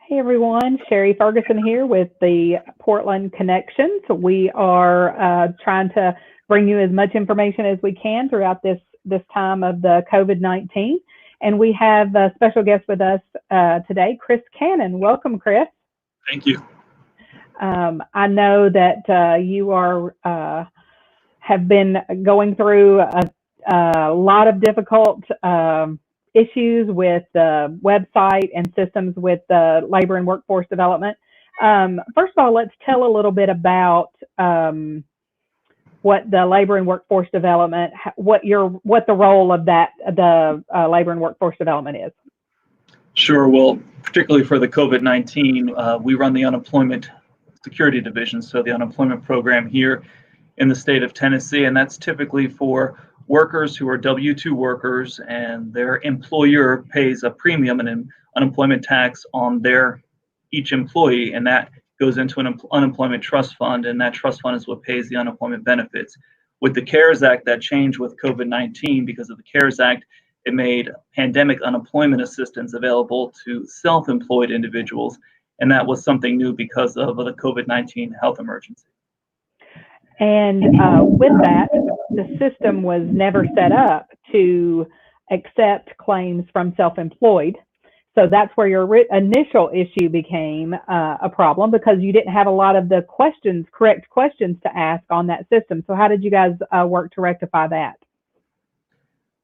Hey everyone, Sherry Ferguson here with the Portland Connections. We are trying to bring you as much information as we can throughout this time of the COVID-19. And we have a special guest with us today, Chris Cannon. Welcome, Chris. Thank you. I know that you are have been going through a lot of difficult issues with the website and systems with the labor and workforce development. First of all, let's tell a little bit about what the labor and workforce development, what the role of the labor and workforce development is. Sure. Well, particularly for the COVID-19, we run the Unemployment Security Division, so the unemployment program here in the state of Tennessee, and that's typically for workers who are W-2 workers, and their employer pays a premium and an unemployment tax on each employee, and that goes into an unemployment trust fund, and that trust fund is what pays the unemployment benefits. With the CARES Act, that changed with COVID-19. Because of the CARES Act, it made pandemic unemployment assistance available to self-employed individuals, and that was something new because of the COVID-19 health emergency. And with that, the system was never set up to accept claims from self-employed. So that's where your initial issue became a problem, because you didn't have a lot of the correct questions to ask on that system. So how did you guys work to rectify that?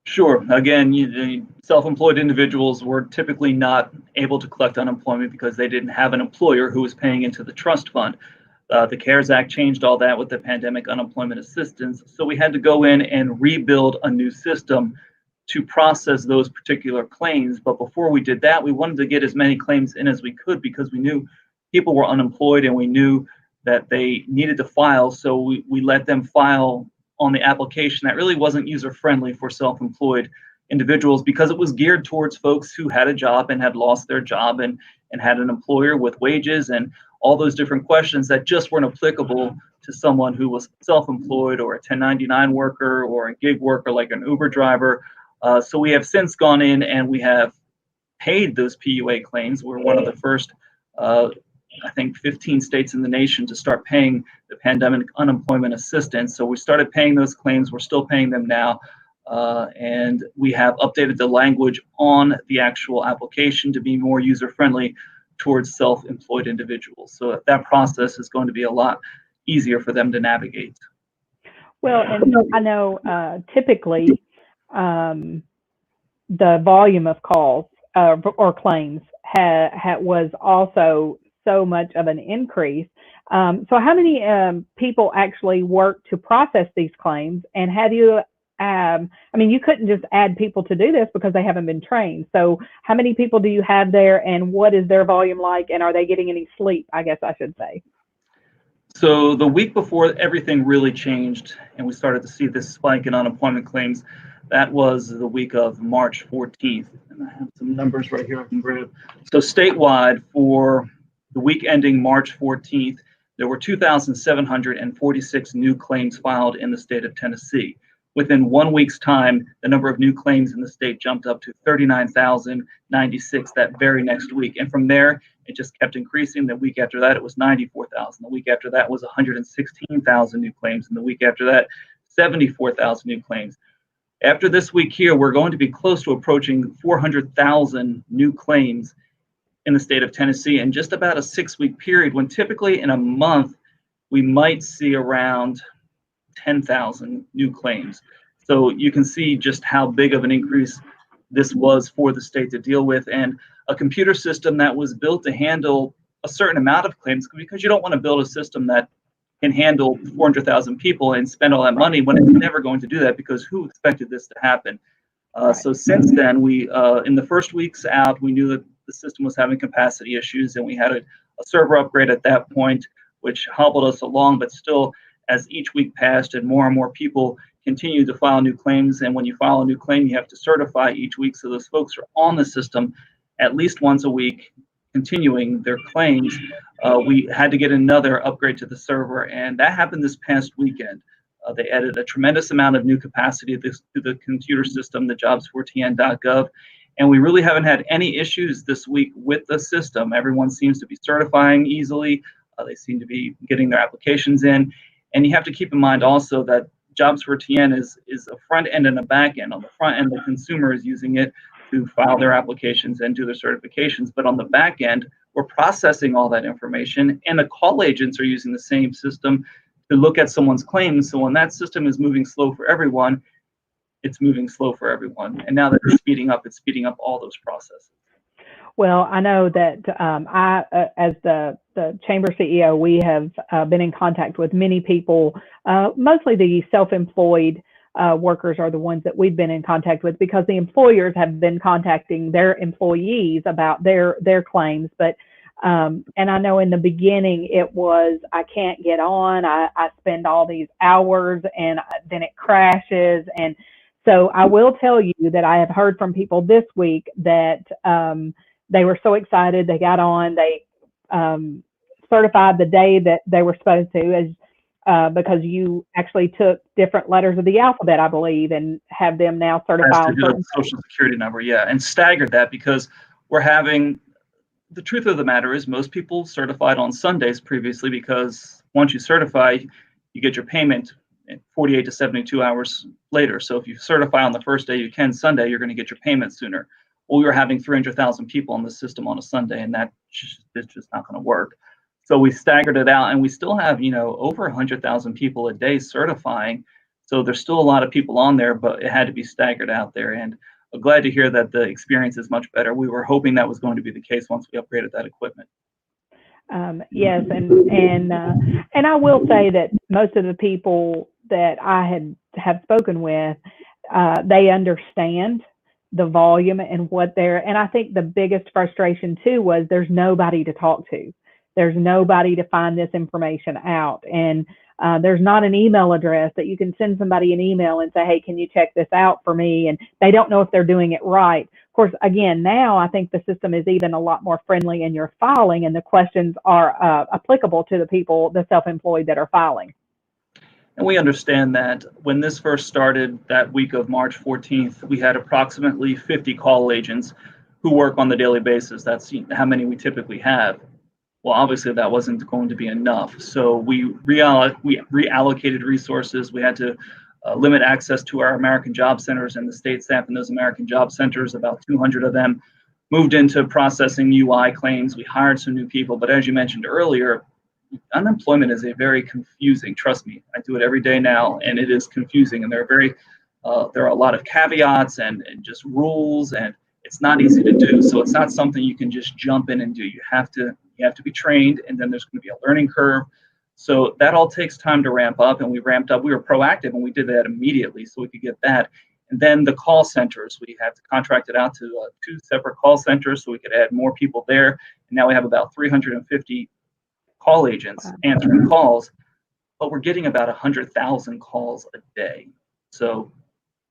Sure. Again, self-employed individuals were typically not able to collect unemployment because they didn't have an employer who was paying into the trust fund. The CARES Act changed all that with the pandemic unemployment assistance. So we had to go in and rebuild a new system to process those particular claims. But before we did that, we wanted to get as many claims in as we could, because we knew people were unemployed and we knew that they needed to file. So we let them file on the application that really wasn't user-friendly for self-employed individuals, because it was geared towards folks who had a job and had lost their job and had an employer with wages and all those different questions that just weren't applicable to someone who was self-employed or a 1099 worker or a gig worker like an Uber driver. So we have since gone in and we have paid those PUA claims. We're one of the first, I think, 15 states in the nation to start paying the pandemic unemployment assistance. So we started paying those claims. We're still paying them now. And we have updated the language on the actual application to be more user-friendly towards self-employed individuals. So that process is going to be a lot easier for them to navigate. Well, and I know typically the volume of calls or claims was also so much of an increase. So how many people actually work to process these claims? And have you, you couldn't just add people to do this because they haven't been trained. So how many people do you have there, and what is their volume like? And are they getting any sleep, I guess I should say? So the week before everything really changed and we started to see this spike in unemployment claims, that was the week of March 14th. And I have some numbers right here I can grab. So statewide, for the week ending March 14th, there were 2,746 new claims filed in the state of Tennessee. Within 1 week's time, the number of new claims in the state jumped up to 39,096 that very next week. And from there, it just kept increasing. The week after that, it was 94,000. The week after that was 116,000 new claims. And the week after that, 74,000 new claims. After this week here, we're going to be close to approaching 400,000 new claims in the state of Tennessee in just about a 6-week period, when typically in a month, we might see around 10,000 new claims. So you can see just how big of an increase this was for the state to deal with, and a computer system that was built to handle a certain amount of claims, because you don't want to build a system that can handle 400,000 people and spend all that money when it's never going to do that, because who expected this to happen? So since then, we in the first weeks out, we knew that the system was having capacity issues, and we had a server upgrade at that point, which hobbled us along. But still, as each week passed and more people continued to file new claims, and when you file a new claim, you have to certify each week. So those folks are on the system at least once a week, continuing their claims. We had to get another upgrade to the server, and that happened this past weekend. They added a tremendous amount of new capacity to the computer system, the jobs4tn.gov, And we really haven't had any issues this week with the system. Everyone seems to be certifying easily. They seem to be getting their applications in. And you have to keep in mind also that Jobs for TN is a front end and a back end. On the front end, the consumer is using it to file their applications and do their certifications. But on the back end, we're processing all that information, and the call agents are using the same system to look at someone's claims. So when that system is moving slow for everyone, it's moving slow for everyone. And now that it's speeding up all those processes. Well, I know that as the chamber CEO, we have been in contact with many people, mostly the self-employed workers are the ones that we've been in contact with, because the employers have been contacting their employees about their claims. But and I know in the beginning it was, I can't get on, I spend all these hours and then it crashes. And so I will tell you that I have heard from people this week that they were so excited, they got on, they certified the day that they were supposed to, as because you actually took different letters of the alphabet, I believe, and have them now certified on certain Social Security number, yeah, and staggered that, because we're having, the truth of the matter is most people certified on Sundays previously, because once you certify, you get your payment 48 to 72 hours later. So if you certify on the first day you can, Sunday, you're going to get your payment sooner. Well, we were having 300,000 people on the system on a Sunday, and it's just not going to work. So we staggered it out, and we still have, over 100,000 people a day certifying. So there's still a lot of people on there, but it had to be staggered out there. And I'm glad to hear that the experience is much better. We were hoping that was going to be the case once we upgraded that equipment. Yes, and I will say that most of the people that I have spoken with, they understand the volume and what they're, and I think the biggest frustration too was there's nobody to talk to. There's nobody to find this information out. And there's not an email address that you can send somebody an email and say, hey, can you check this out for me? And they don't know if they're doing it right. Of course, again, now I think the system is even a lot more friendly in your filing, and the questions are applicable to the people, the self-employed, that are filing. And we understand that when this first started, that week of March 14th, we had approximately 50 call agents who work on the daily basis. That's how many we typically have. Well, obviously that wasn't going to be enough. So we reallocated resources. We had to limit access to our American Job Centers, and the state staff in those American Job Centers, about 200 of them, moved into processing UI claims. We hired some new people, but as you mentioned earlier, unemployment is a very confusing, trust me, I do it every day now, and it is confusing, and there are a lot of caveats and just rules, and it's not easy to do. So it's not something you can just jump in and do. You have to be trained, and then there's going to be a learning curve. So that all takes time to ramp up, and we ramped up. We were proactive, and we did that immediately so we could get that. And then the call centers, we had to contract it out to 2 separate call centers so we could add more people there. And now we have about 350 call agents answering calls, but we're getting about 100,000 calls a day. So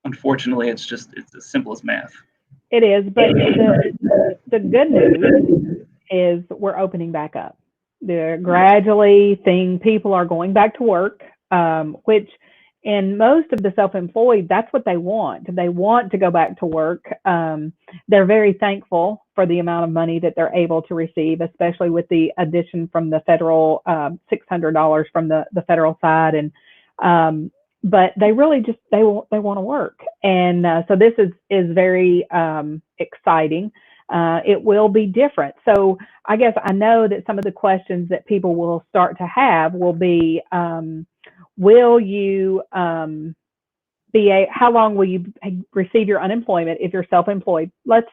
unfortunately, it's as simple as math. It is, but the good news is we're opening back up. They're gradually people are going back to work, which in most of the self-employed, that's what they want. They want to go back to work. They're very thankful for the amount of money that they're able to receive, especially with the addition from the federal $600 from the federal side. And but they really just they want to work, and so this is very exciting. It will be different. So I guess I know that some of the questions that people will start to have will be, will you how long will you receive your unemployment if you're self-employed? Let's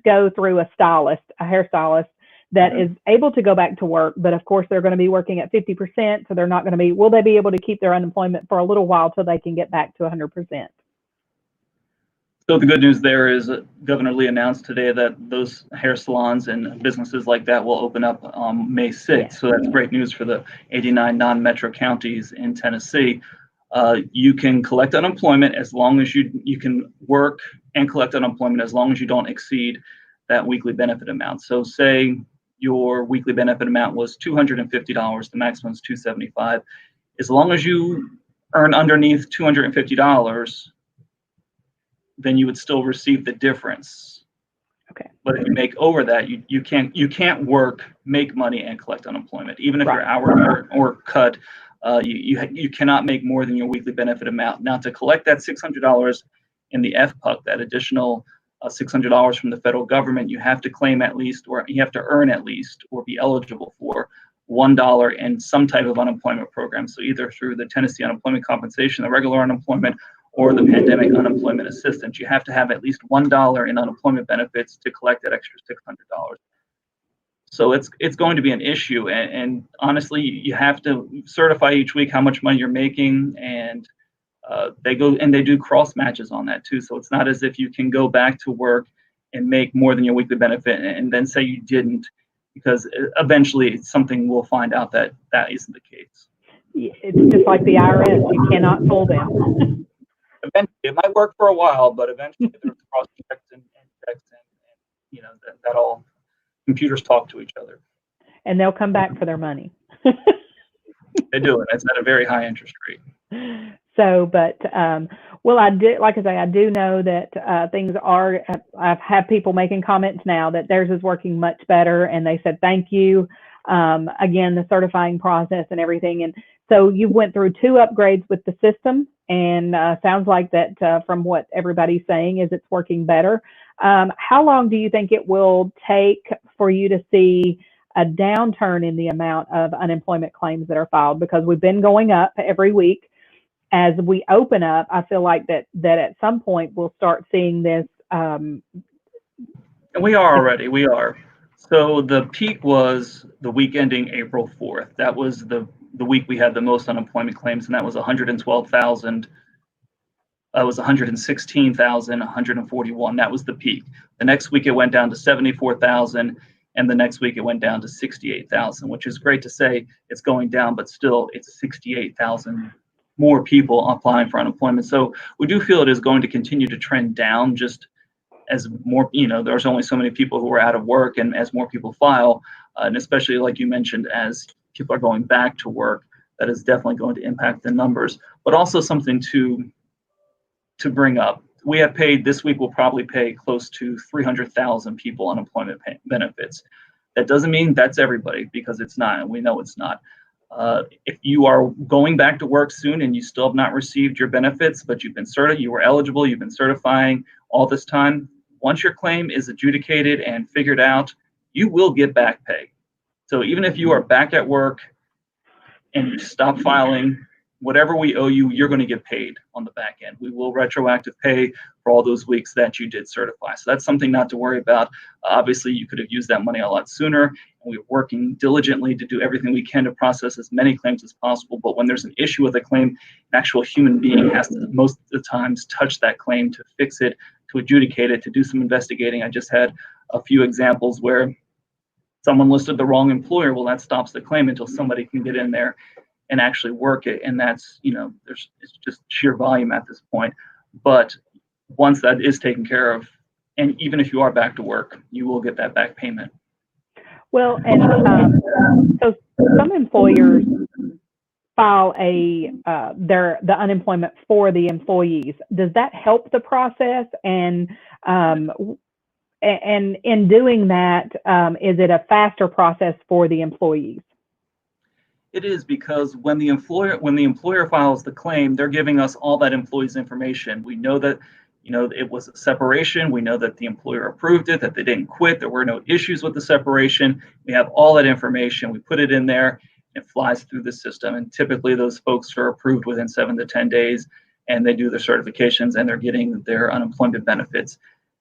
go through a hairstylist that is able to go back to work, but of course they're going to be working at 50%, so they're not going to be, will they be able to keep their unemployment for a little while till they can get back to 100%? So the good news there is Governor Lee announced today that those hair salons and businesses like that will open up on May 6th. Yeah. So that's great news for the 89 non-metro counties in Tennessee. You can collect unemployment as long as you can work and collect unemployment as long as you don't exceed that weekly benefit amount. So say your weekly benefit amount was $250, the maximum is $275. As long as you earn underneath $250, then you would still receive the difference Okay. But if you make over that, you can't work, make money, and collect unemployment. Even if Right. your hours are cut, you cannot make more than your weekly benefit amount. Now, to collect that $600 in the FPUC, that additional $600 from the federal government, you have to claim at least, or you have to earn at least, or be eligible for $1 in some type of unemployment program. So either through the Tennessee unemployment compensation, the regular unemployment, or the pandemic unemployment assistance. You have to have at least $1 in unemployment benefits to collect that extra $600. So it's going to be an issue, and honestly, you have to certify each week how much money you're making, and they do cross matches on that too. So it's not as if you can go back to work and make more than your weekly benefit and then say you didn't, because eventually something will find out that that isn't the case. It's just like the IRS. You cannot fool them. Eventually, it might work for a while, but eventually there's cross checks and checks, and that all computers talk to each other. And they'll come back for their money. They do, and it's at a very high interest rate. So, but well, I do, like I say, I do know that things are. I've had people making comments now that theirs is working much better, and they said thank you. Again, the certifying process and everything, and so you went through 2 upgrades with the system, and sounds like that from what everybody's saying is it's working better. How long do you think it will take for you to see a downturn in the amount of unemployment claims that are filed? Because we've been going up every week. As we open up, I feel like that at some point we'll start seeing this. And we are already. We are. So the peak was the week ending April 4th. That was the week we had the most unemployment claims, and that was 112,000. It was 116,141. That was the peak. The next week it went down to 74,000, and the next week it went down to 68,000, which is great to say it's going down, but still it's 68,000 more people applying for unemployment. So we do feel it is going to continue to trend down, just as more, there's only so many people who are out of work, and as more people file, and especially like you mentioned, as people are going back to work, that is definitely going to impact the numbers. But also something to bring up, we have paid, this week we'll probably pay close to 300,000 people unemployment benefits. That doesn't mean that's everybody, because it's not, and we know it's not. If you are going back to work soon and you still have not received your benefits, but you've been you were eligible, you've been certifying all this time, once your claim is adjudicated and figured out, you will get back pay. So even if you are back at work and you stop filing, whatever we owe you, you're going to get paid on the back end. We will retroactive pay for all those weeks that you did certify. So that's something not to worry about. Obviously, you could have used that money a lot sooner. And we're working diligently to do everything we can to process as many claims as possible. But when there's an issue with a claim, an actual human being has to, most of the times, touch that claim to fix it, to adjudicate it, to do some investigating. I just had a few examples where someone listed the wrong employer. Well, that stops the claim until somebody can get in there and actually work it. And that's, it's just sheer volume at this point. But once that is taken care of, and even if you are back to work, you will get that back payment. Well, and so some employers file the unemployment for the employees. Does that help the process? And in doing that, is it a faster process for the employees? It is, because when the employer files the claim, they're giving us all that employee's information. We know that it was a separation. We know that the employer approved it, that they didn't quit. There were no issues with the separation. We have all that information. We put it in there. It flies through the system, and typically those folks are approved within 7 to 10 days, and they do their certifications and they're getting their unemployment benefits.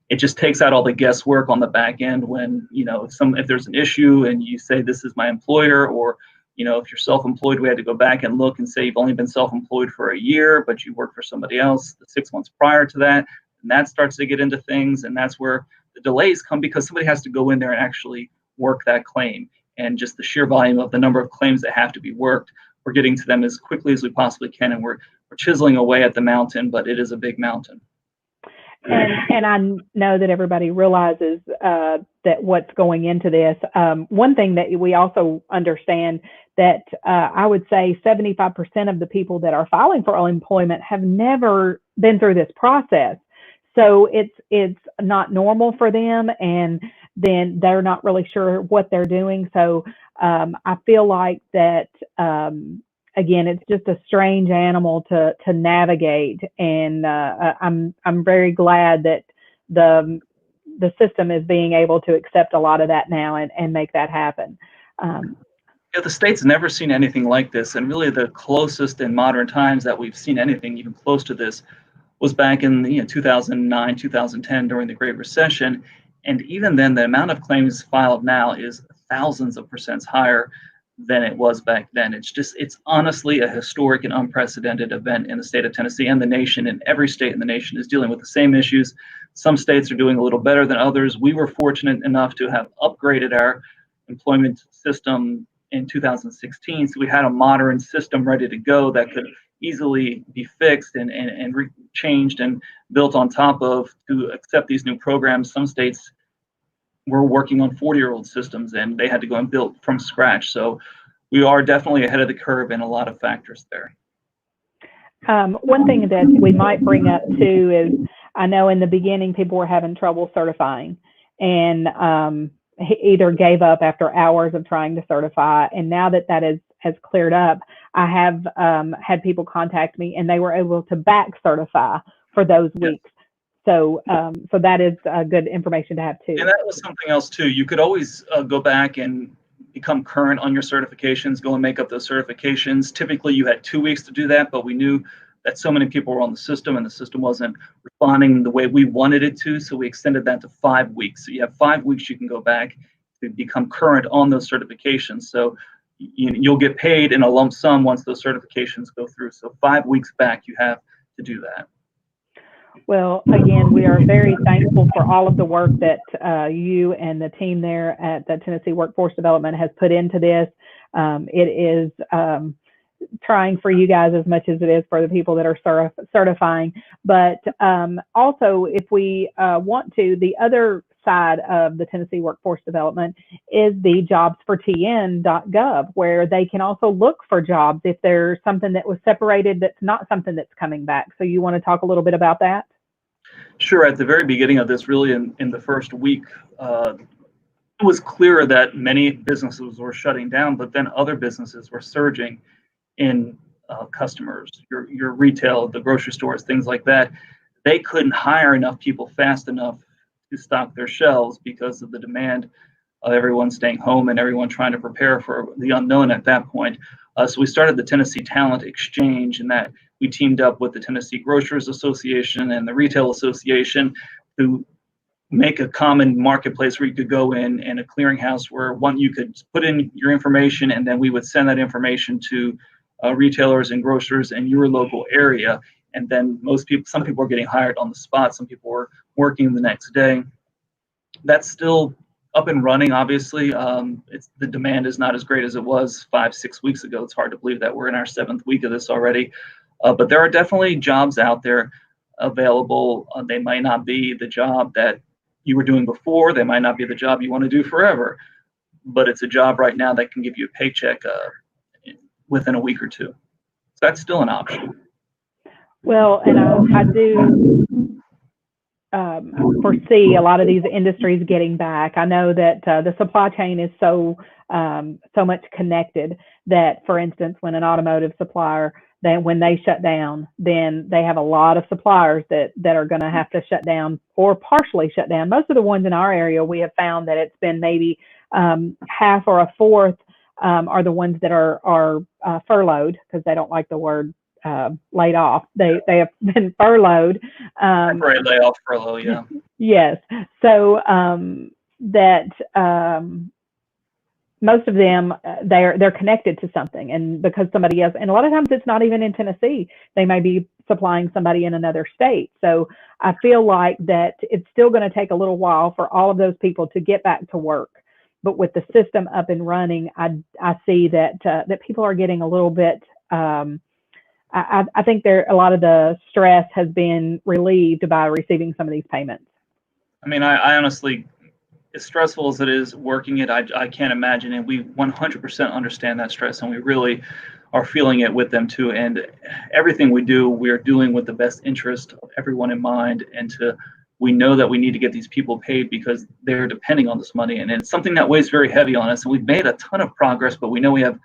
It just takes out all the guesswork on the back end when if there's an issue and you say this is my employer, or if you're self-employed, we had to go back and look and say you've only been self-employed for a year, but you worked for somebody else the 6 months prior to that, and that starts to get into things, and that's where the delays come, because somebody has to go in there and actually work that claim. And just the sheer volume of the number of claims that have to be worked, we're getting to them as quickly as we possibly can, and we're chiseling away at the mountain, but it is a big mountain. And I know that everybody realizes that what's going into this. One thing that we also understand that I would say 75% of the people that are filing for unemployment have never been through this process. So it's not normal for them, and then they're not really sure what they're doing. So I feel like that again, it's just a strange animal to navigate, and I'm very glad that the the system is being able to accept a lot of that now and make that happen. Um, Yeah, the state's never seen anything like this, and really the closest in modern times that we've seen anything even close to this was back in 2009, 2010 during the Great Recession. And even then, the amount of claims filed now is thousands of percent higher than it was back then. It's honestly a historic and unprecedented event in the state of Tennessee and the nation, and every state in the nation is dealing with the same issues. Some states are doing a little better than others. We were fortunate enough to have upgraded our employment system in 2016, so we had a modern system ready to go that could easily be fixed and changed and built on top of to accept these new programs. Some states were working on 40-year-old systems and they had to go and build from scratch. So we are definitely ahead of the curve in a lot of factors there. One thing that we might bring up too is I know in the beginning people were having trouble certifying and either gave up after hours of trying to certify. And now that that has cleared up, I have had people contact me and they were able to back certify for those weeks. So so that is good information to have too. And that was something else too. You could always go back and become current on your certifications, go and make up those certifications. Typically you had 2 weeks to do that, but we knew that so many people were on the system and the system wasn't responding the way we wanted it to, so we extended that to 5 weeks. So you have 5 weeks you can go back to become current on those certifications. So you'll get paid in a lump sum once those certifications go through. So 5 weeks back you have to do that. Well, again, we are very thankful for all of the work that you and the team there at the Tennessee Workforce Development has put into this. It is trying for you guys as much as it is for the people that are certifying. But also, if we want to, the other side of the Tennessee Workforce Development is the jobsfortn.gov, where they can also look for jobs if there's something that was separated that's not something that's coming back. So you want to talk a little bit about that? Sure. At the very beginning of this, really in the first week, it was clear that many businesses were shutting down, but then other businesses were surging in customers, your retail, the grocery stores, things like that. They couldn't hire enough people fast enough to stock their shelves because of the demand of everyone staying home and everyone trying to prepare for the unknown at that point. So we started the Tennessee Talent Exchange, and that we teamed up with the Tennessee Grocers Association and the Retail Association to make a common marketplace where you could go in and a clearinghouse where you could put in your information, and then we would send that information to retailers and grocers in your local area. And then some people were getting hired on the spot, some people were working the next day. That's still up and running, obviously. The demand is not as great as it was 5-6 weeks ago. It's hard to believe that we're in our 7th week of this already. But there are definitely jobs out there available. They might not be the job that you were doing before. They might not be the job you want to do forever. But it's a job right now that can give you a paycheck within a week or two. So that's still an option. Well, and I do foresee a lot of these industries getting back. I know that the supply chain is so much connected that, for instance, when an automotive supplier, when they shut down, then they have a lot of suppliers that are going to have to shut down or partially shut down. Most of the ones in our area, we have found that it's been maybe half or a fourth are the ones that are furloughed, because they don't like the word laid off. They have been furloughed. Temporary layoff, furlough, yeah. Yes. So most of them, they're connected to something, and because somebody else, and a lot of times it's not even in Tennessee, they may be supplying somebody in another state. So I feel like that it's still going to take a little while for all of those people to get back to work. But with the system up and running, I see that people are getting a little bit. I think a lot of the stress has been relieved by receiving some of these payments. I mean, I honestly, as stressful as it is working it, I can't imagine it. We 100% understand that stress, and we really are feeling it with them too. And everything we do, we are doing with the best interest of everyone in mind. And we know that we need to get these people paid because they're depending on this money. And it's something that weighs very heavy on us. And we've made a ton of progress, but we know we have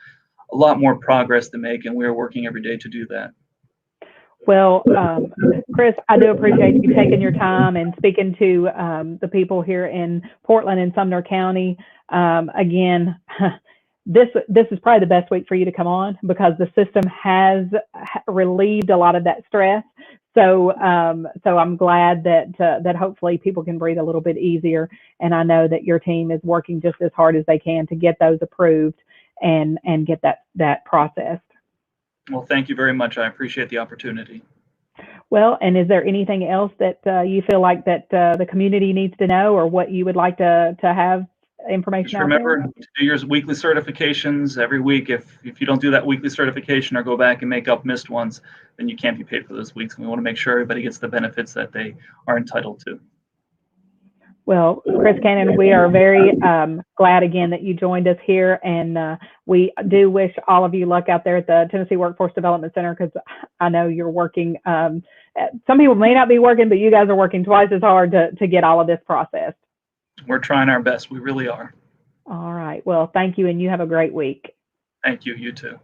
a lot more progress to make, and we are working every day to do that. Well, Chris, I do appreciate you taking your time and speaking to the people here in Portland and Sumner County. Again, this is probably the best week for you to come on because the system has relieved a lot of that stress. So I'm glad that hopefully people can breathe a little bit easier. And I know that your team is working just as hard as they can to get those approved and get that processed. Well, thank you very much. I appreciate the opportunity. Well, and is there anything else that you feel like that the community needs to know, or what you would like to have information Just out remember there? to do your weekly certifications every week. If you don't do that weekly certification or go back and make up missed ones, then you can't be paid for those weeks. And we want to make sure everybody gets the benefits that they are entitled to. Well, Chris Cannon, we are very glad again that you joined us here, and we do wish all of you luck out there at the Tennessee Workforce Development Center, because I know you're working. Some people may not be working, but you guys are working twice as hard to get all of this processed. We're trying our best. We really are. All right. Well, thank you, and you have a great week. Thank you. You too.